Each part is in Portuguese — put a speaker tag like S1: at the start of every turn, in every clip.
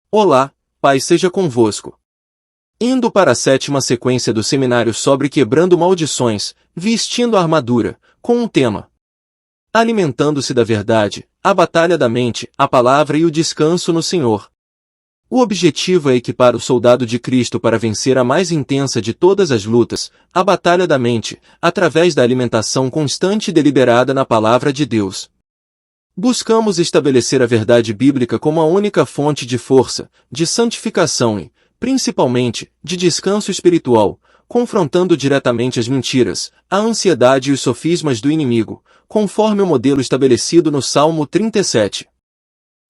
S1: Olá, paz seja convosco. Indo para a sétima sequência do seminário sobre quebrando maldições, vestindo a armadura, com um tema: alimentando-se da verdade, a batalha da mente, a palavra e o descanso no Senhor. O objetivo é equipar o soldado de Cristo para vencer a mais intensa de todas as lutas, a batalha da mente, através da alimentação constante e deliberada na palavra de Deus. Buscamos estabelecer a verdade bíblica como a única fonte de força, de santificação e, principalmente, de descanso espiritual, confrontando diretamente as mentiras, a ansiedade e os sofismas do inimigo, conforme o modelo estabelecido no Salmo 37.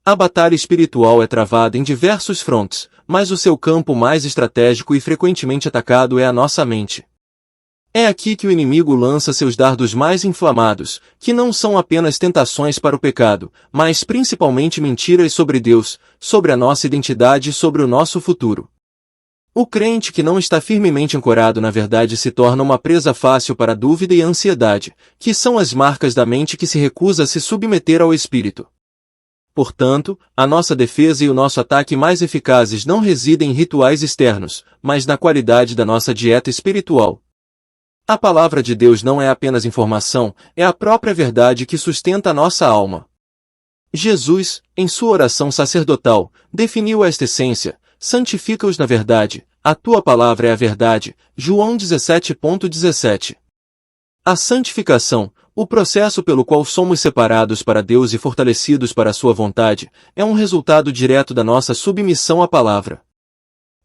S1: A batalha espiritual é travada em diversos frontes, mas o seu campo mais estratégico e frequentemente atacado é a nossa mente. É aqui que o inimigo lança seus dardos mais inflamados, que não são apenas tentações para o pecado, mas principalmente mentiras sobre Deus, sobre a nossa identidade e sobre o nosso futuro. O crente que não está firmemente ancorado na verdade se torna uma presa fácil para a dúvida e a ansiedade, que são as marcas da mente que se recusa a se submeter ao Espírito. Portanto, a nossa defesa e o nosso ataque mais eficazes não residem em rituais externos, mas na qualidade da nossa dieta espiritual. A palavra de Deus não é apenas informação, é a própria verdade que sustenta a nossa alma. Jesus, em sua oração sacerdotal, definiu esta essência: santifica-os na verdade, a tua palavra é a verdade. João 17:17. A santificação, o processo pelo qual somos separados para Deus e fortalecidos para a sua vontade, é um resultado direto da nossa submissão à palavra.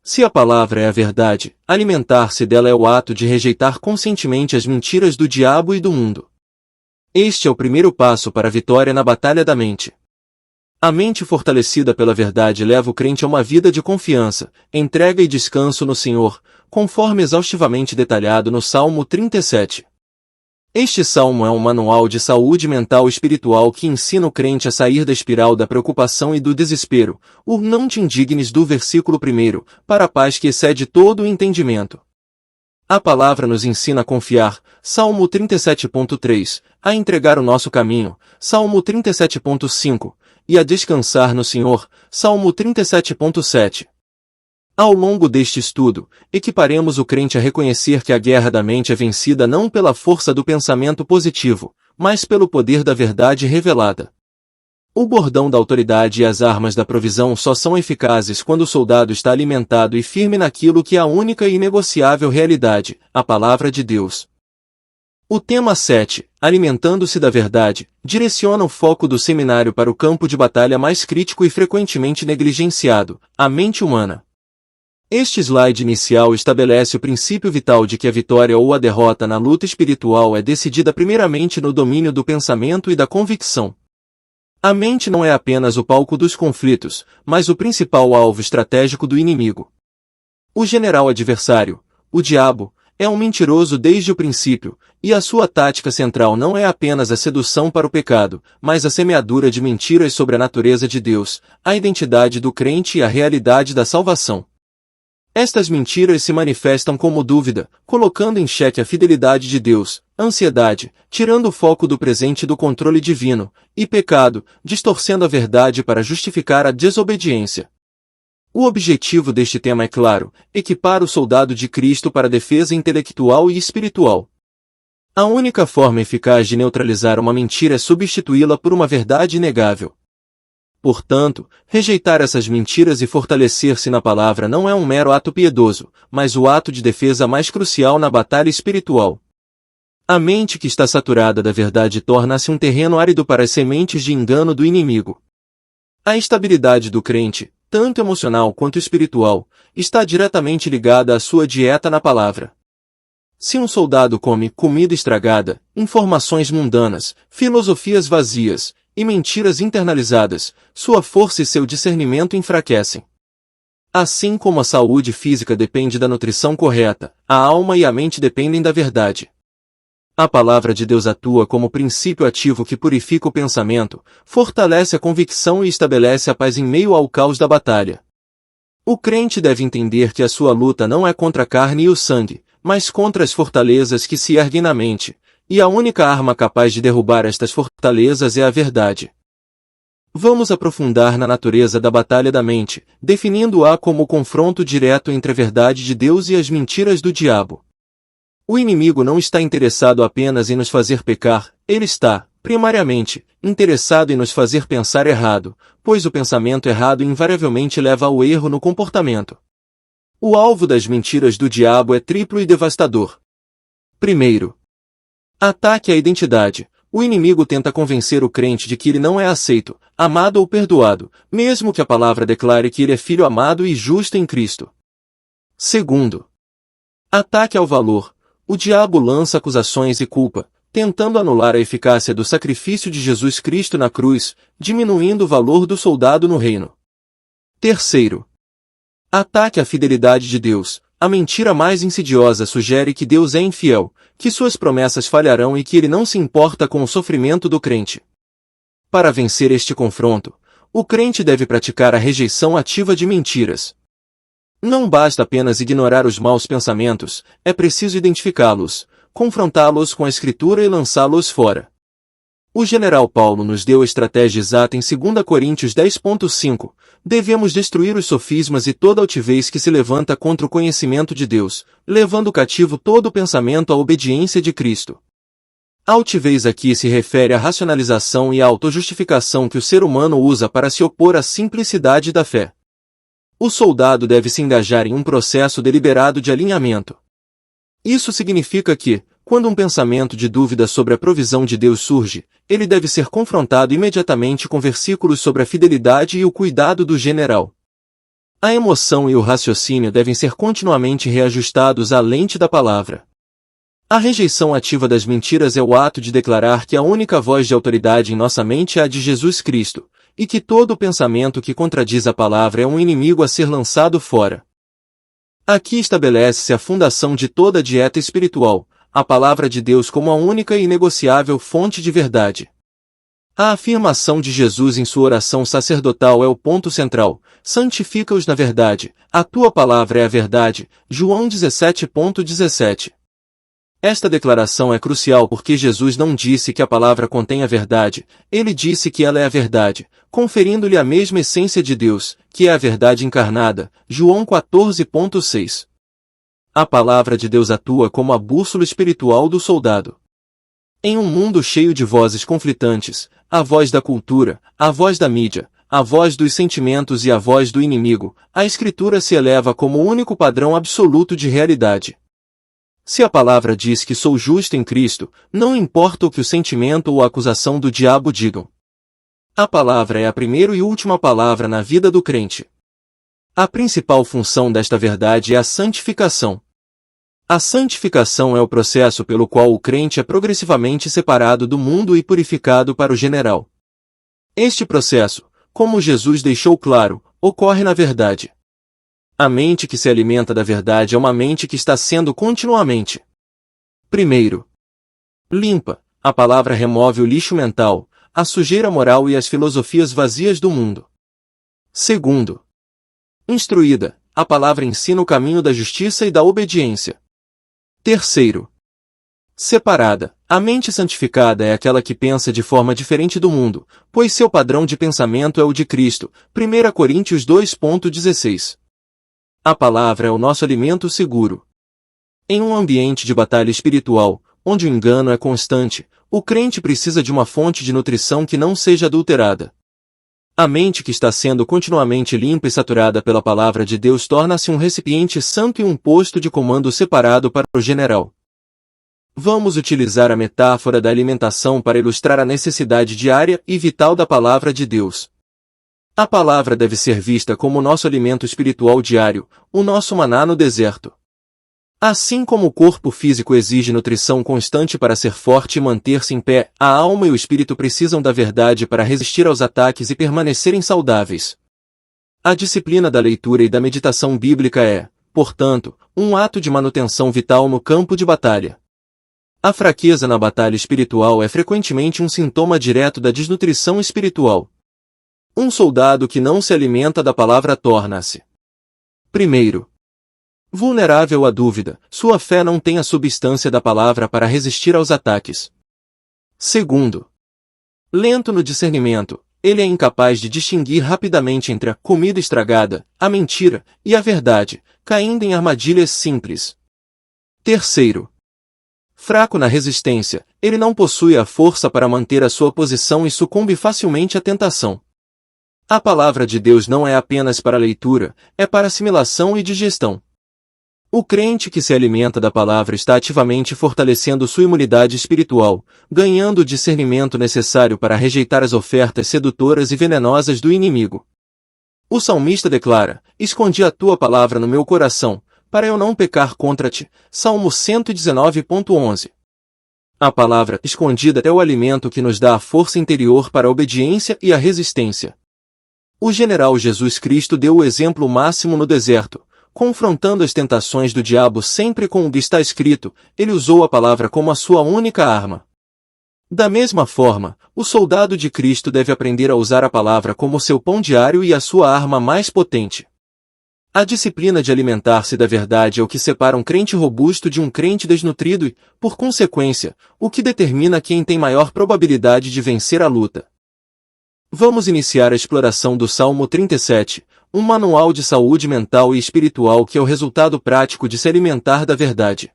S1: Se a palavra é a verdade, alimentar-se dela é o ato de rejeitar conscientemente as mentiras do diabo e do mundo. Este é o primeiro passo para a vitória na batalha da mente. A mente fortalecida pela verdade leva o crente a uma vida de confiança, entrega e descanso no Senhor, conforme exaustivamente detalhado no Salmo 37. Este salmo é um manual de saúde mental e espiritual que ensina o crente a sair da espiral da preocupação e do desespero, o não te indignes do versículo 1, para a paz que excede todo o entendimento. A palavra nos ensina a confiar, Salmo 37.3, a entregar o nosso caminho, Salmo 37.5, e a descansar no Senhor, Salmo 37.7. Ao longo deste estudo, equiparemos o crente a reconhecer que a guerra da mente é vencida não pela força do pensamento positivo, mas pelo poder da verdade revelada. O bordão da autoridade e as armas da provisão só são eficazes quando o soldado está alimentado e firme naquilo que é a única e inegociável realidade, a palavra de Deus. O tema 7, alimentando-se da verdade, direciona o foco do seminário para o campo de batalha mais crítico e frequentemente negligenciado, a mente humana. Este slide inicial estabelece o princípio vital de que a vitória ou a derrota na luta espiritual é decidida primeiramente no domínio do pensamento e da convicção. A mente não é apenas o palco dos conflitos, mas o principal alvo estratégico do inimigo. O general adversário, o diabo, é um mentiroso desde o princípio, e a sua tática central não é apenas a sedução para o pecado, mas a semeadura de mentiras sobre a natureza de Deus, a identidade do crente e a realidade da salvação. Estas mentiras se manifestam como dúvida, colocando em xeque a fidelidade de Deus, ansiedade, tirando o foco do presente e do controle divino, e pecado, distorcendo a verdade para justificar a desobediência. O objetivo deste tema é claro: equipar o soldado de Cristo para a defesa intelectual e espiritual. A única forma eficaz de neutralizar uma mentira é substituí-la por uma verdade inegável. Portanto, rejeitar essas mentiras e fortalecer-se na palavra não é um mero ato piedoso, mas o ato de defesa mais crucial na batalha espiritual. A mente que está saturada da verdade torna-se um terreno árido para as sementes de engano do inimigo. A estabilidade do crente, tanto emocional quanto espiritual, está diretamente ligada à sua dieta na palavra. Se um soldado come comida estragada, informações mundanas, filosofias vazias e mentiras internalizadas, sua força e seu discernimento enfraquecem. Assim como a saúde física depende da nutrição correta, a alma e a mente dependem da verdade. A palavra de Deus atua como princípio ativo que purifica o pensamento, fortalece a convicção e estabelece a paz em meio ao caos da batalha. O crente deve entender que a sua luta não é contra a carne e o sangue, mas contra as fortalezas que se erguem na mente, e a única arma capaz de derrubar estas fortalezas é a verdade. Vamos aprofundar na natureza da batalha da mente, definindo-a como o confronto direto entre a verdade de Deus e as mentiras do diabo. O inimigo não está interessado apenas em nos fazer pecar, ele está, primariamente, interessado em nos fazer pensar errado, pois o pensamento errado invariavelmente leva ao erro no comportamento. O alvo das mentiras do diabo é triplo e devastador. Primeiro, ataque à identidade. O inimigo tenta convencer o crente de que ele não é aceito, amado ou perdoado, mesmo que a palavra declare que ele é filho amado e justo em Cristo. Segundo, ataque ao valor. O diabo lança acusações e culpa, tentando anular a eficácia do sacrifício de Jesus Cristo na cruz, diminuindo o valor do soldado no reino. Terceiro, ataque à fidelidade de Deus. A mentira mais insidiosa sugere que Deus é infiel, que suas promessas falharão e que ele não se importa com o sofrimento do crente. Para vencer este confronto, o crente deve praticar a rejeição ativa de mentiras. Não basta apenas ignorar os maus pensamentos, é preciso identificá-los, confrontá-los com a Escritura e lançá-los fora. O general Paulo nos deu a estratégia exata em 2 Coríntios 10.5, devemos destruir os sofismas e toda altivez que se levanta contra o conhecimento de Deus, levando cativo todo o pensamento à obediência de Cristo. A altivez aqui se refere à racionalização e à autojustificação que o ser humano usa para se opor à simplicidade da fé. O soldado deve se engajar em um processo deliberado de alinhamento. Isso significa que, quando um pensamento de dúvida sobre a provisão de Deus surge, ele deve ser confrontado imediatamente com versículos sobre a fidelidade e o cuidado do general. A emoção e o raciocínio devem ser continuamente reajustados à lente da palavra. A rejeição ativa das mentiras é o ato de declarar que a única voz de autoridade em nossa mente é a de Jesus Cristo, e que todo pensamento que contradiz a palavra é um inimigo a ser lançado fora. Aqui estabelece-se a fundação de toda a dieta espiritual, a palavra de Deus como a única e inegociável fonte de verdade. A afirmação de Jesus em sua oração sacerdotal é o ponto central: santifica-os na verdade, a tua palavra é a verdade, João 17.17. Esta declaração é crucial porque Jesus não disse que a palavra contém a verdade, ele disse que ela é a verdade, conferindo-lhe a mesma essência de Deus, que é a verdade encarnada, João 14.6. A palavra de Deus atua como a bússola espiritual do soldado. Em um mundo cheio de vozes conflitantes, a voz da cultura, a voz da mídia, a voz dos sentimentos e a voz do inimigo, a Escritura se eleva como o único padrão absoluto de realidade. Se a palavra diz que sou justo em Cristo, não importa o que o sentimento ou a acusação do diabo digam. A palavra é a primeira e última palavra na vida do crente. A principal função desta verdade é a santificação. A santificação é o processo pelo qual o crente é progressivamente separado do mundo e purificado para o general. Este processo, como Jesus deixou claro, ocorre na verdade. A mente que se alimenta da verdade é uma mente que está sendo continuamente. Primeiro, limpa. A palavra remove o lixo mental, a sujeira moral e as filosofias vazias do mundo. Segundo, instruída. A palavra ensina o caminho da justiça e da obediência. Terceiro, separada. A mente santificada é aquela que pensa de forma diferente do mundo, pois seu padrão de pensamento é o de Cristo. 1 Coríntios 2.16. A palavra é o nosso alimento seguro. Em um ambiente de batalha espiritual, onde o engano é constante, o crente precisa de uma fonte de nutrição que não seja adulterada. A mente que está sendo continuamente limpa e saturada pela palavra de Deus torna-se um recipiente santo e um posto de comando separado para o general. Vamos utilizar a metáfora da alimentação para ilustrar a necessidade diária e vital da palavra de Deus. A palavra deve ser vista como o nosso alimento espiritual diário, o nosso maná no deserto. Assim como o corpo físico exige nutrição constante para ser forte e manter-se em pé, a alma e o espírito precisam da verdade para resistir aos ataques e permanecerem saudáveis. A disciplina da leitura e da meditação bíblica é, portanto, um ato de manutenção vital no campo de batalha. A fraqueza na batalha espiritual é frequentemente um sintoma direto da desnutrição espiritual. Um soldado que não se alimenta da palavra torna-se, primeiro, vulnerável à dúvida, sua fé não tem a substância da palavra para resistir aos ataques. Segundo, lento no discernimento, ele é incapaz de distinguir rapidamente entre a comida estragada, a mentira e a verdade, caindo em armadilhas simples. Terceiro, fraco na resistência, ele não possui a força para manter a sua posição e sucumbe facilmente à tentação. A palavra de Deus não é apenas para leitura, é para assimilação e digestão. O crente que se alimenta da palavra está ativamente fortalecendo sua imunidade espiritual, ganhando o discernimento necessário para rejeitar as ofertas sedutoras e venenosas do inimigo. O salmista declara: escondi a tua palavra no meu coração, para eu não pecar contra ti. Salmo 119.11. A palavra escondida é o alimento que nos dá a força interior para a obediência e a resistência. O general Jesus Cristo deu o exemplo máximo no deserto. Confrontando as tentações do diabo sempre com o que está escrito, ele usou a palavra como a sua única arma. Da mesma forma, o soldado de Cristo deve aprender a usar a palavra como seu pão diário e a sua arma mais potente. A disciplina de alimentar-se da verdade é o que separa um crente robusto de um crente desnutrido e, por consequência, o que determina quem tem maior probabilidade de vencer a luta. Vamos iniciar a exploração do Salmo 37, um manual de saúde mental e espiritual que é o resultado prático de se alimentar da verdade.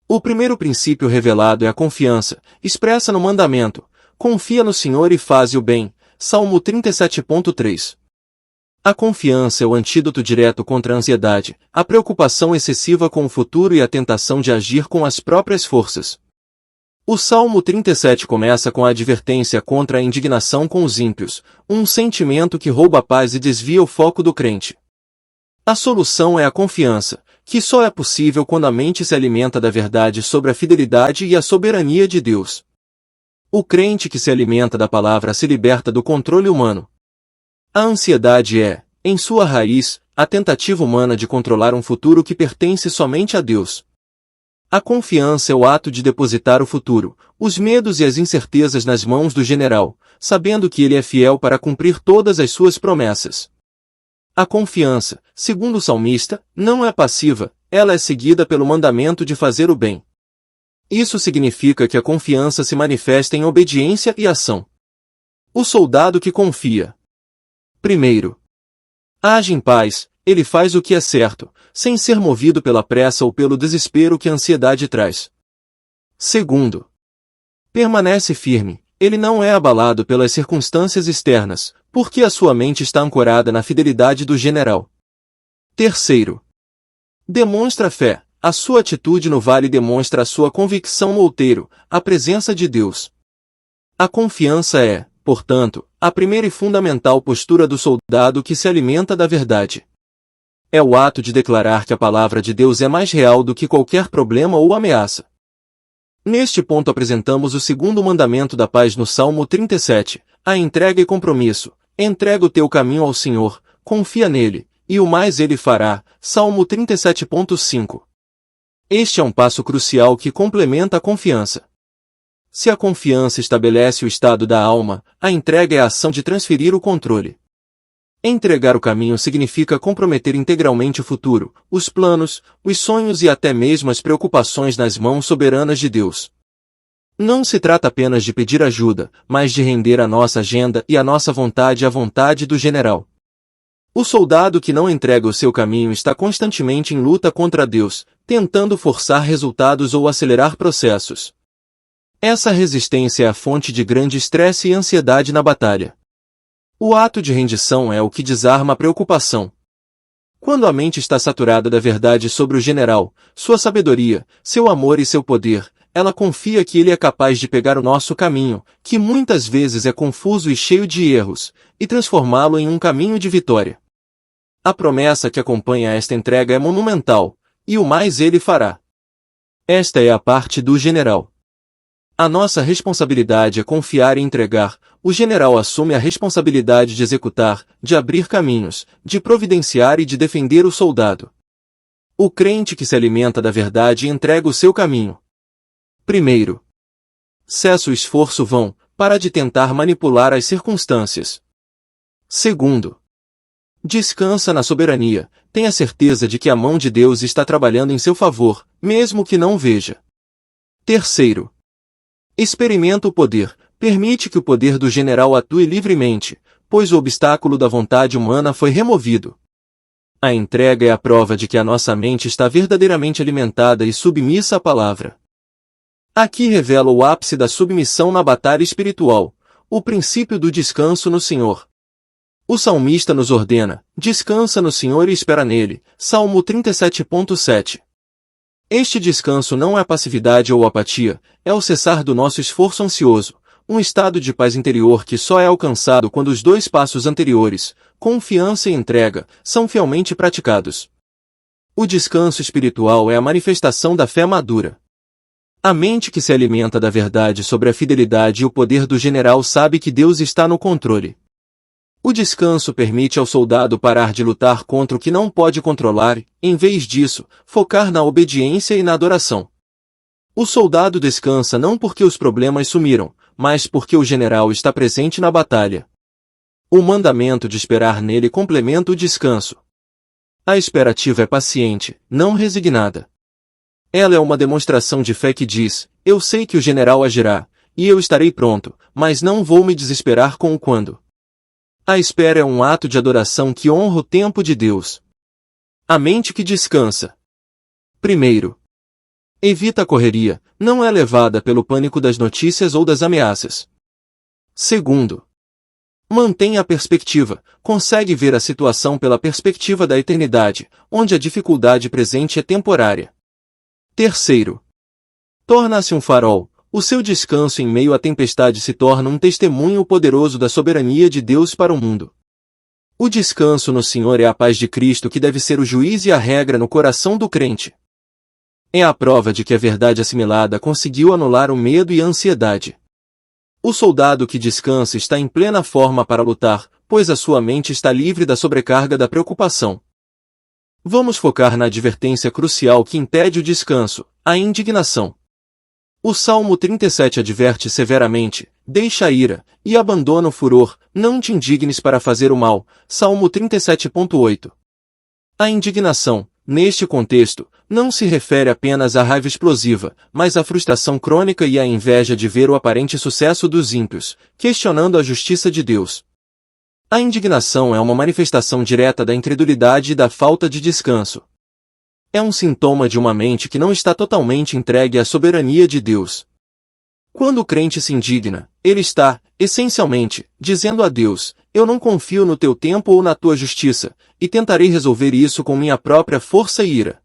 S1: O primeiro princípio revelado é a confiança, expressa no mandamento: confia no Senhor e faze o bem. Salmo 37.3. A confiança é o antídoto direto contra a ansiedade, a preocupação excessiva com o futuro e a tentação de agir com as próprias forças. O Salmo 37 começa com a advertência contra a indignação com os ímpios, um sentimento que rouba a paz e desvia o foco do crente. A solução é a confiança, que só é possível quando a mente se alimenta da verdade sobre a fidelidade e a soberania de Deus. O crente que se alimenta da palavra se liberta do controle humano. A ansiedade é, em sua raiz, a tentativa humana de controlar um futuro que pertence somente a Deus. A confiança é o ato de depositar o futuro, os medos e as incertezas nas mãos do general, sabendo que ele é fiel para cumprir todas as suas promessas. A confiança, segundo o salmista, não é passiva, ela é seguida pelo mandamento de fazer o bem. Isso significa que a confiança se manifesta em obediência e ação. O soldado que confia. Primeiro, age em paz, ele faz o que é certo, sem ser movido pela pressa ou pelo desespero que a ansiedade traz. Segundo, permanece firme, ele não é abalado pelas circunstâncias externas, porque a sua mente está ancorada na fidelidade do general. Terceiro, demonstra fé, a sua atitude no vale demonstra a sua convicção no outeiro, a presença de Deus. A confiança é, portanto, a primeira e fundamental postura do soldado que se alimenta da verdade. É o ato de declarar que a palavra de Deus é mais real do que qualquer problema ou ameaça. Neste ponto apresentamos o segundo mandamento da paz no Salmo 37, a entrega e compromisso. Entrega o teu caminho ao Senhor, confia nele, e o mais ele fará. Salmo 37.5. Este é um passo crucial que complementa a confiança. Se a confiança estabelece o estado da alma, a entrega é a ação de transferir o controle. Entregar o caminho significa comprometer integralmente o futuro, os planos, os sonhos e até mesmo as preocupações nas mãos soberanas de Deus. Não se trata apenas de pedir ajuda, mas de render a nossa agenda e a nossa vontade à vontade do general. O soldado que não entrega o seu caminho está constantemente em luta contra Deus, tentando forçar resultados ou acelerar processos. Essa resistência é a fonte de grande estresse e ansiedade na batalha. O ato de rendição é o que desarma a preocupação. Quando a mente está saturada da verdade sobre o general, sua sabedoria, seu amor e seu poder, ela confia que ele é capaz de pegar o nosso caminho, que muitas vezes é confuso e cheio de erros, e transformá-lo em um caminho de vitória. A promessa que acompanha esta entrega é monumental, e o mais ele fará. Esta é a parte do general. A nossa responsabilidade é confiar e entregar. O general assume a responsabilidade de executar, de abrir caminhos, de providenciar e de defender o soldado. O crente que se alimenta da verdade entrega o seu caminho. Primeiro, cessa o esforço vão, para de tentar manipular as circunstâncias. Segundo, descansa na soberania, tenha certeza de que a mão de Deus está trabalhando em seu favor, mesmo que não veja. Terceiro, experimenta o poder, permite que o poder do general atue livremente, pois o obstáculo da vontade humana foi removido. A entrega é a prova de que a nossa mente está verdadeiramente alimentada e submissa à palavra. Aqui revela o ápice da submissão na batalha espiritual, o princípio do descanso no Senhor. O salmista nos ordena: descansa no Senhor e espera nele. Salmo 37.7. Este descanso não é passividade ou apatia, é o cessar do nosso esforço ansioso, um estado de paz interior que só é alcançado quando os dois passos anteriores, confiança e entrega, são fielmente praticados. O descanso espiritual é a manifestação da fé madura. A mente que se alimenta da verdade sobre a fidelidade e o poder do general sabe que Deus está no controle. O descanso permite ao soldado parar de lutar contra o que não pode controlar e, em vez disso, focar na obediência e na adoração. O soldado descansa não porque os problemas sumiram, mas porque o general está presente na batalha. O mandamento de esperar nele complementa o descanso. A esperativa é paciente, não resignada. Ela é uma demonstração de fé que diz: eu sei que o general agirá, e eu estarei pronto, mas não vou me desesperar com o quando. A espera é um ato de adoração que honra o tempo de Deus. A mente que descansa. Primeiro, evita a correria, não é levada pelo pânico das notícias ou das ameaças. Segundo, mantém a perspectiva, consegue ver a situação pela perspectiva da eternidade, onde a dificuldade presente é temporária. Terceiro, torna-se um farol. O seu descanso em meio à tempestade se torna um testemunho poderoso da soberania de Deus para o mundo. O descanso no Senhor é a paz de Cristo que deve ser o juiz e a regra no coração do crente. É a prova de que a verdade assimilada conseguiu anular o medo e a ansiedade. O soldado que descansa está em plena forma para lutar, pois a sua mente está livre da sobrecarga da preocupação. Vamos focar na advertência crucial que impede o descanso, a indignação. O Salmo 37 adverte severamente: deixa a ira, e abandona o furor, não te indignes para fazer o mal. Salmo 37.8. A indignação, neste contexto, não se refere apenas à raiva explosiva, mas à frustração crônica e à inveja de ver o aparente sucesso dos ímpios, questionando a justiça de Deus. A indignação é uma manifestação direta da incredulidade e da falta de descanso. É um sintoma de uma mente que não está totalmente entregue à soberania de Deus. Quando o crente se indigna, ele está, essencialmente, dizendo a Deus: eu não confio no teu tempo ou na tua justiça, e tentarei resolver isso com minha própria força e ira.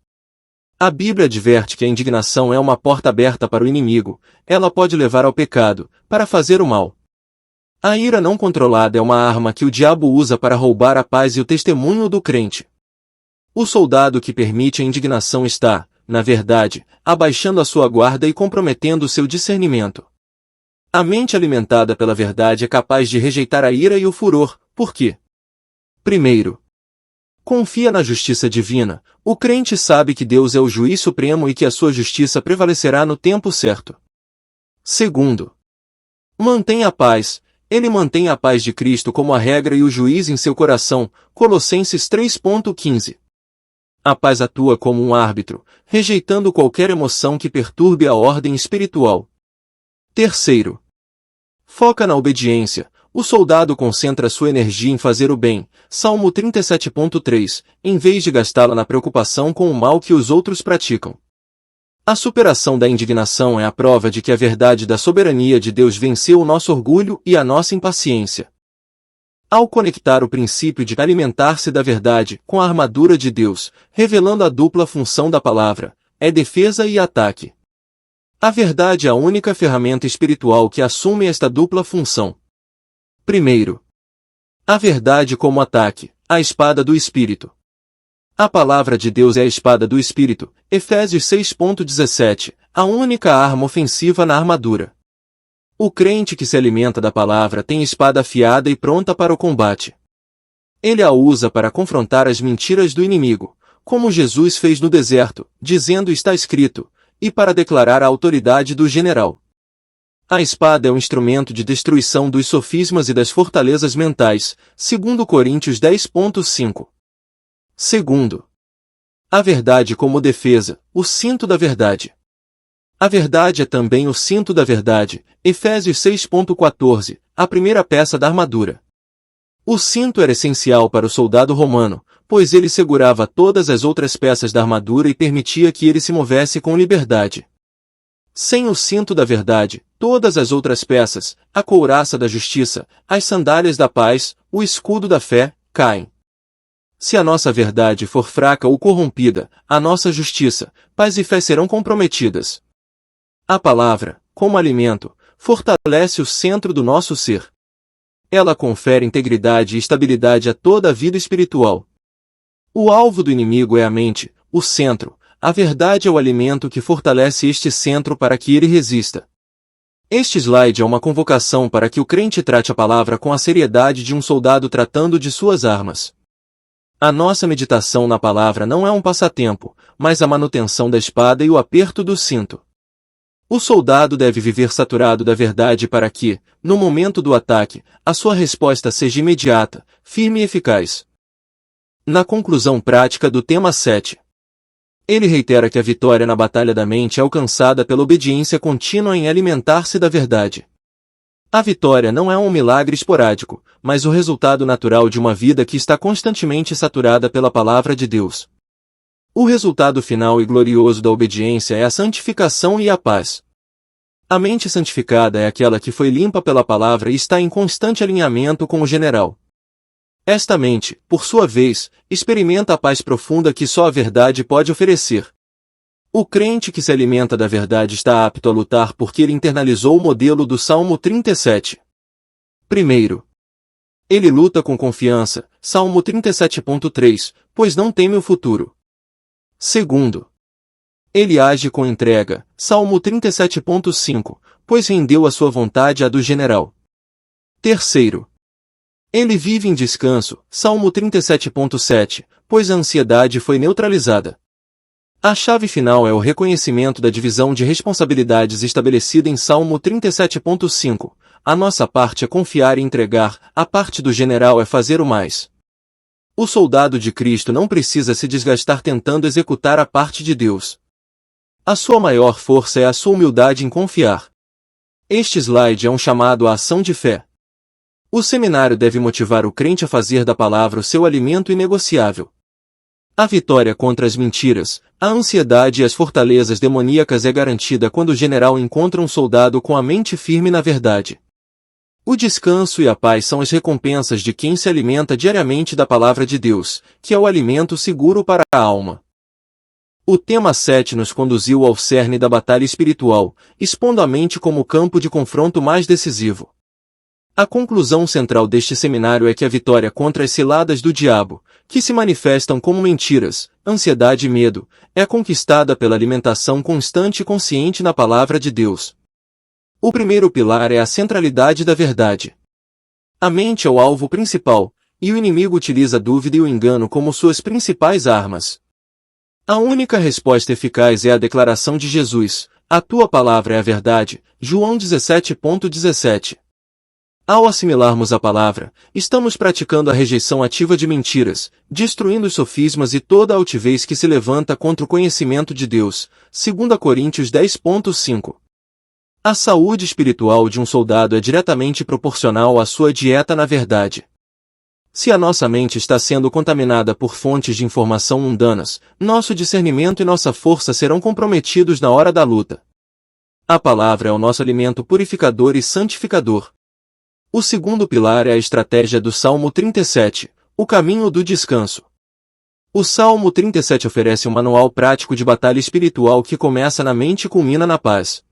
S1: A Bíblia adverte que a indignação é uma porta aberta para o inimigo, ela pode levar ao pecado, para fazer o mal. A ira não controlada é uma arma que o diabo usa para roubar a paz e o testemunho do crente. O soldado que permite a indignação está, na verdade, abaixando a sua guarda e comprometendo seu discernimento. A mente alimentada pela verdade é capaz de rejeitar a ira e o furor, por quê? Primeiro, confia na justiça divina. O crente sabe que Deus é o juiz supremo e que a sua justiça prevalecerá no tempo certo. Segundo, mantém a paz. Ele mantém a paz de Cristo como a regra e o juiz em seu coração. Colossenses 3.15. A paz atua como um árbitro, rejeitando qualquer emoção que perturbe a ordem espiritual. Terceiro, foca na obediência. O soldado concentra sua energia em fazer o bem, Salmo 37.3, em vez de gastá-la na preocupação com o mal que os outros praticam. A superação da indignação é a prova de que a verdade da soberania de Deus venceu o nosso orgulho e a nossa impaciência. Ao conectar o princípio de alimentar-se da verdade com a armadura de Deus, revelando a dupla função da palavra, é defesa e ataque. A verdade é a única ferramenta espiritual que assume esta dupla função. Primeiro, a verdade como ataque, a espada do Espírito. A palavra de Deus é a espada do Espírito, Efésios 6.17, a única arma ofensiva na armadura. O crente que se alimenta da palavra tem espada afiada e pronta para o combate. Ele a usa para confrontar as mentiras do inimigo, como Jesus fez no deserto, dizendo está escrito, e para declarar a autoridade do general. A espada é um instrumento de destruição dos sofismas e das fortalezas mentais, segundo Coríntios 10.5. Segundo, a verdade como defesa, o cinto da verdade. A verdade é também o cinto da verdade, Efésios 6,14, a primeira peça da armadura. O cinto era essencial para o soldado romano, pois ele segurava todas as outras peças da armadura e permitia que ele se movesse com liberdade. Sem o cinto da verdade, todas as outras peças, a couraça da justiça, as sandálias da paz, o escudo da fé, caem. Se a nossa verdade for fraca ou corrompida, a nossa justiça, paz e fé serão comprometidas. A palavra, como alimento, fortalece o centro do nosso ser. Ela confere integridade e estabilidade a toda a vida espiritual. O alvo do inimigo é a mente, o centro. A verdade é o alimento que fortalece este centro para que ele resista. Este slide é uma convocação para que o crente trate a palavra com a seriedade de um soldado tratando de suas armas. A nossa meditação na palavra não é um passatempo, mas a manutenção da espada e o aperto do cinto. O soldado deve viver saturado da verdade para que, no momento do ataque, a sua resposta seja imediata, firme e eficaz. Na conclusão prática do tema 7, ele reitera que a vitória na batalha da mente é alcançada pela obediência contínua em alimentar-se da verdade. A vitória não é um milagre esporádico, mas o resultado natural de uma vida que está constantemente saturada pela palavra de Deus. O resultado final e glorioso da obediência é a santificação e a paz. A mente santificada é aquela que foi limpa pela palavra e está em constante alinhamento com o general. Esta mente, por sua vez, experimenta a paz profunda que só a verdade pode oferecer. O crente que se alimenta da verdade está apto a lutar porque ele internalizou o modelo do Salmo 37. Primeiro, ele luta com confiança, Salmo 37.3, pois não teme o futuro. Segundo, ele age com entrega, Salmo 37.5, pois rendeu a sua vontade à do general. Terceiro, ele vive em descanso, Salmo 37.7, pois a ansiedade foi neutralizada. A chave final é o reconhecimento da divisão de responsabilidades estabelecida em Salmo 37.5. A nossa parte é confiar e entregar, a parte do general é fazer o mais. O soldado de Cristo não precisa se desgastar tentando executar a parte de Deus. A sua maior força é a sua humildade em confiar. Este slide é um chamado à ação de fé. O seminário deve motivar o crente a fazer da palavra o seu alimento inegociável. A vitória contra as mentiras, a ansiedade e as fortalezas demoníacas é garantida quando o general encontra um soldado com a mente firme na verdade. O descanso e a paz são as recompensas de quem se alimenta diariamente da palavra de Deus, que é o alimento seguro para a alma. O tema 7 nos conduziu ao cerne da batalha espiritual, expondo a mente como o campo de confronto mais decisivo. A conclusão central deste seminário é que a vitória contra as ciladas do diabo, que se manifestam como mentiras, ansiedade e medo, é conquistada pela alimentação constante e consciente na palavra de Deus. O primeiro pilar é a centralidade da verdade. A mente é o alvo principal, e o inimigo utiliza a dúvida e o engano como suas principais armas. A única resposta eficaz é a declaração de Jesus: a tua palavra é a verdade, João 17.17. Ao assimilarmos a palavra, estamos praticando a rejeição ativa de mentiras, destruindo os sofismas e toda a altivez que se levanta contra o conhecimento de Deus. 2 Coríntios 10.5. A saúde espiritual de um soldado é diretamente proporcional à sua dieta na verdade. Se a nossa mente está sendo contaminada por fontes de informação mundanas, nosso discernimento e nossa força serão comprometidos na hora da luta. A palavra é o nosso alimento purificador e santificador. O segundo pilar é a estratégia do Salmo 37, o caminho do descanso. O Salmo 37 oferece um manual prático de batalha espiritual que começa na mente e culmina na paz.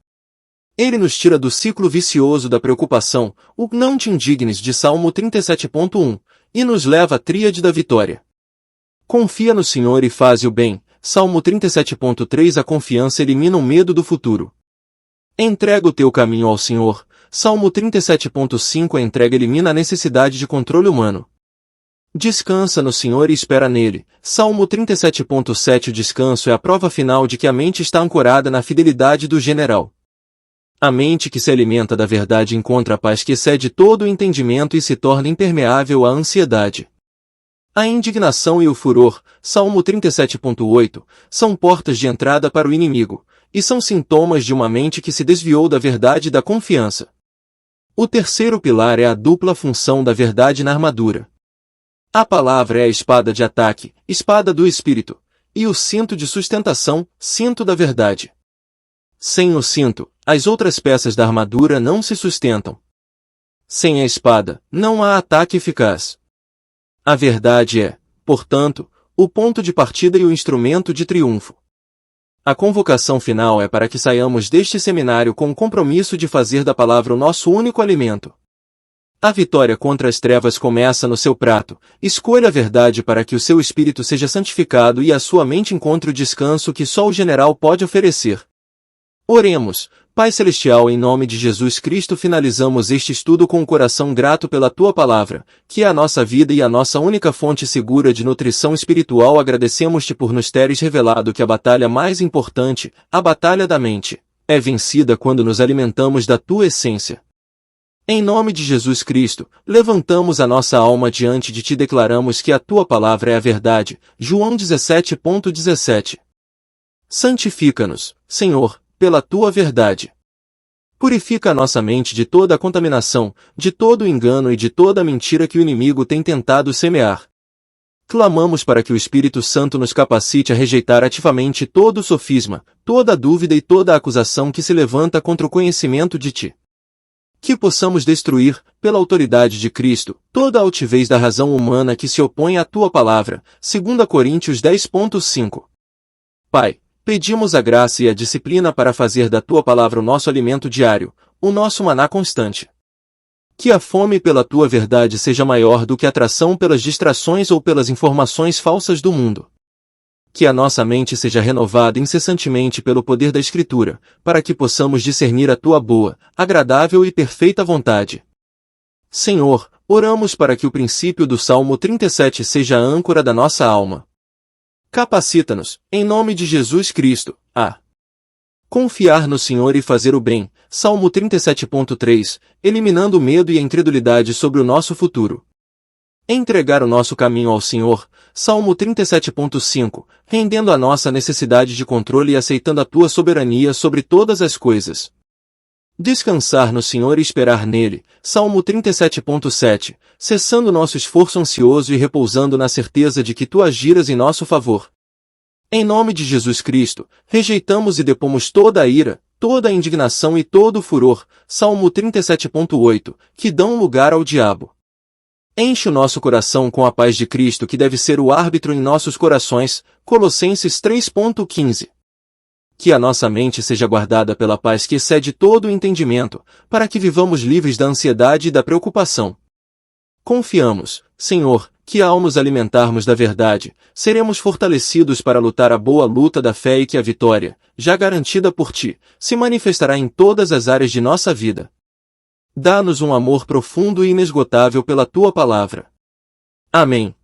S1: Ele nos tira do ciclo vicioso da preocupação, o não te indignes de Salmo 37.1, e nos leva à tríade da vitória. Confia no Senhor e faze o bem, Salmo 37.3. A confiança elimina o medo do futuro. Entrega o teu caminho ao Senhor, Salmo 37.5. A entrega elimina a necessidade de controle humano. Descansa no Senhor e espera nele, Salmo 37.7. O descanso é a prova final de que a mente está ancorada na fidelidade do general. A mente que se alimenta da verdade encontra a paz que excede todo o entendimento e se torna impermeável à ansiedade. A indignação e o furor, Salmo 37.8, são portas de entrada para o inimigo, e são sintomas de uma mente que se desviou da verdade e da confiança. O terceiro pilar é a dupla função da verdade na armadura. A palavra é a espada de ataque, espada do Espírito, e o cinto de sustentação, cinto da verdade. Sem o cinto, as outras peças da armadura não se sustentam. Sem a espada, não há ataque eficaz. A verdade é, portanto, o ponto de partida e o instrumento de triunfo. A convocação final é para que saiamos deste seminário com o compromisso de fazer da palavra o nosso único alimento. A vitória contra as trevas começa no seu prato. Escolha a verdade para que o seu espírito seja santificado e a sua mente encontre o descanso que só o general pode oferecer. Oremos. Pai Celestial, em nome de Jesus Cristo, finalizamos este estudo com o coração grato pela Tua Palavra, que é a nossa vida e a nossa única fonte segura de nutrição espiritual. Agradecemos-Te por nos teres revelado que a batalha mais importante, a batalha da mente, é vencida quando nos alimentamos da Tua essência. Em nome de Jesus Cristo, levantamos a nossa alma diante de Ti e declaramos que a Tua Palavra é a verdade. João 17.17. Santifica-nos, Senhor, pela Tua verdade. Purifica a nossa mente de toda a contaminação, de todo o engano e de toda a mentira que o inimigo tem tentado semear. Clamamos para que o Espírito Santo nos capacite a rejeitar ativamente todo o sofisma, toda a dúvida e toda a acusação que se levanta contra o conhecimento de Ti. Que possamos destruir, pela autoridade de Cristo, toda a altivez da razão humana que se opõe à Tua Palavra. 2 Coríntios 10.5. Pai, pedimos a graça e a disciplina para fazer da Tua Palavra o nosso alimento diário, o nosso maná constante. Que a fome pela Tua verdade seja maior do que a atração pelas distrações ou pelas informações falsas do mundo. Que a nossa mente seja renovada incessantemente pelo poder da Escritura, para que possamos discernir a Tua boa, agradável e perfeita vontade. Senhor, oramos para que o princípio do Salmo 37 seja a âncora da nossa alma. Capacita-nos, em nome de Jesus Cristo, a confiar no Senhor e fazer o bem. Salmo 37.3, eliminando o medo e a incredulidade sobre o nosso futuro. Entregar o nosso caminho ao Senhor. Salmo 37.5, rendendo a nossa necessidade de controle e aceitando a Tua soberania sobre todas as coisas. Descansar no Senhor e esperar nele. Salmo 37.7, cessando nosso esforço ansioso e repousando na certeza de que Tu agirás em nosso favor. Em nome de Jesus Cristo, rejeitamos e depomos toda a ira, toda a indignação e todo o furor. Salmo 37.8, que dão lugar ao diabo. Enche o nosso coração com a paz de Cristo, que deve ser o árbitro em nossos corações. Colossenses 3.15. Que a nossa mente seja guardada pela paz que excede todo o entendimento, para que vivamos livres da ansiedade e da preocupação. Confiamos, Senhor, que ao nos alimentarmos da verdade, seremos fortalecidos para lutar a boa luta da fé e que a vitória, já garantida por Ti, se manifestará em todas as áreas de nossa vida. Dá-nos um amor profundo e inesgotável pela Tua Palavra. Amém.